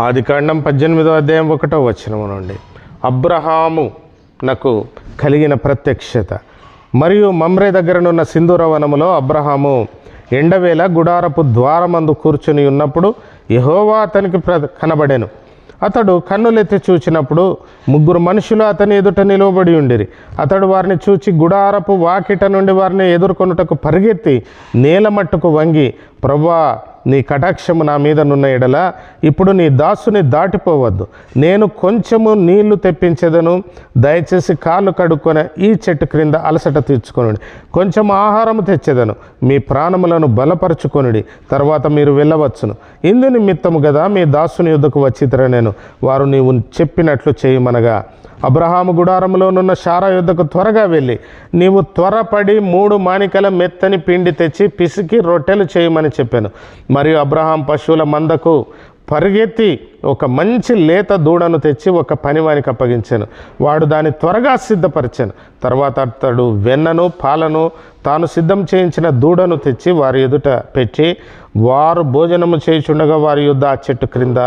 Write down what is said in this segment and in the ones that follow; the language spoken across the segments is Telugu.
ఆదికాండం 18వ అధ్యాయం 1వ వచనం నుండి అబ్రహామునకు కలిగిన ప్రత్యక్షత. మరియు మమ్రే దగ్గరనున్న సింధూర వనములో అబ్రహాము ఎండవేళ గుడారపు ద్వారమందు కూర్చుని ఉన్నప్పుడు యెహోవా అతనికి కనబడెను. అతడు కన్నులెత్తి చూచినప్పుడు 3 మనుషులు అతని ఎదుట నిలువబడి ఉండిరి. అతడు వారిని చూచి గుడారపు వాకిట నుండి వారిని ఎదుర్కొనుటకు పరిగెత్తి నేల మట్టుకు వంగి, ప్రభువా, నీ కటాక్షము నా మీద నున్న ఎడల ఇప్పుడు నీ దాసుని దాటిపోవద్దు. నేను కొంచెము నీళ్లు తెప్పించేదను. దయచేసి కాళ్ళు కడుక్కొని ఈ చెట్టు క్రింద అలసట తీర్చుకొనుడి. కొంచెం ఆహారము తెచ్చేదను. మీ ప్రాణములను బలపరుచుకొనుడి. తర్వాత మీరు వెళ్ళవచ్చును. ఇందు నిమిత్తము కదా మీ దాసుని యుద్ధకు వచ్చితర నేను. వారు నీవు చెప్పినట్లు చేయమనగా అబ్రహాము గుడారములోనున్న శారా యుద్ధకు త్వరగా వెళ్ళి, నీవు త్వరపడి 3 మానికల మెత్తని పిండి తెచ్చి పిసికి రొట్టెలు చేయమని చెప్పాను. మరియు అబ్రహాం పశువుల మందకు పరిగెత్తి ఒక మంచి లేత దూడను తెచ్చి ఒక పనివానికి అప్పగించాను. వాడు దాన్ని త్వరగా సిద్ధపరిచాను. తర్వాత అతడు వెన్నను పాలను తాను సిద్ధం చేయించిన దూడను తెచ్చి వారి ఎదుట పెట్టి, వారు భోజనము చేయుచుండగా వారి యుద్ధ ఆ చెట్టు క్రింద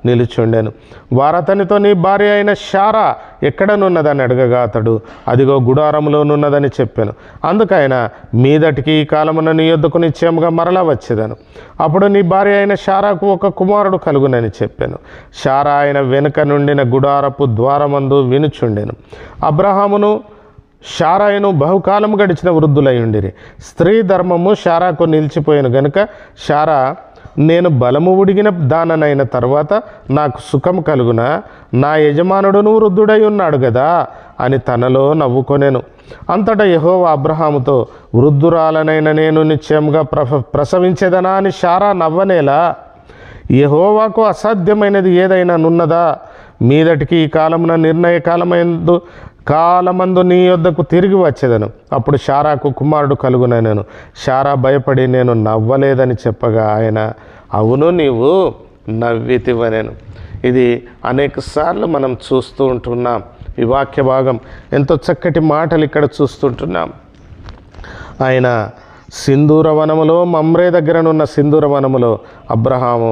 నిలుచుండాను. వారు అతనితో, నీ భార్య అయిన శారా ఎక్కడనున్నదని అడగగా అతడు, అదిగో గుడారంలోనున్నదని చెప్పాను. అందుకైనా మీదటికి ఈ కాలమున నీ యొద్దకు నిశ్చయముగా మరలా వచ్చేదాను. అప్పుడు నీ భార్య అయిన శారాకు ఒక కుమారుడు కలుగునని చెప్పాను. శారా ఆయన వెనుక నుండిన గుడారపు ద్వారమందు వినుచుండెను. అబ్రహామును శారాయను బహుకాలము గడిచిన వృద్ధులై ఉండిరి. స్త్రీ ధర్మము శారాకు నిలిచిపోయాను గనుక శారా, నేను బలము ఉడిగిన దాననైన తర్వాత నాకు సుఖం కలుగునా? నా యజమానుడును వృద్ధుడై ఉన్నాడు కదా అని తనలో నవ్వుకొనెను. అంతటా యెహోవా అబ్రహాముతో, వృద్ధురాలనైన నేను నిశ్చయముగా ప్రసవించేదనా అని శారా నవ్వనేలా? యెహోవాకు అసాధ్యమైనది ఏదైనా నున్నదా? మీదటికి ఈ కాలమున నిర్ణయ కాలమందు నీ యొద్దకు తిరిగి వచ్చేదను. అప్పుడు శారాకు కుమారుడు కలుగునను. శారా భయపడి నేను నవ్వలేదని చెప్పగా ఆయన, అవును, నీవు నవ్వితివనెను. ఇది అనేకసార్లు మనం చూస్తూ ఉంటున్నాం. ఈ వాక్య భాగం ఎంతో చక్కటి మాటలు ఇక్కడ చూస్తుంటున్నాం. ఆయన సింధూర వనములో, మమ్రే దగ్గరనున్న సింధూర వనములో అబ్రహాము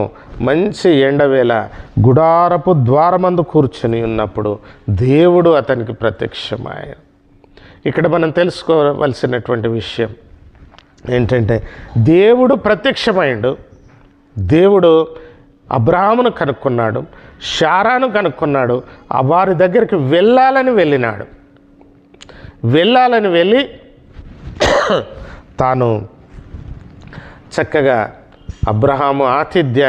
మంచి ఎండవేళ గుడారపు ద్వారమందు కూర్చొని ఉన్నప్పుడు దేవుడు అతనికి ప్రత్యక్షమయ్యాడు. ఇక్కడ మనం తెలుసుకోవలసినటువంటి విషయం ఏంటంటే, దేవుడు ప్రత్యక్షమైండు. దేవుడు అబ్రహామును కనుక్కున్నాడు, శారాను కనుక్కున్నాడు. వారి దగ్గరికి వెళ్ళాలని వెళ్ళి తాను చక్కగా అబ్రహాము ఆతిథ్యాన్ని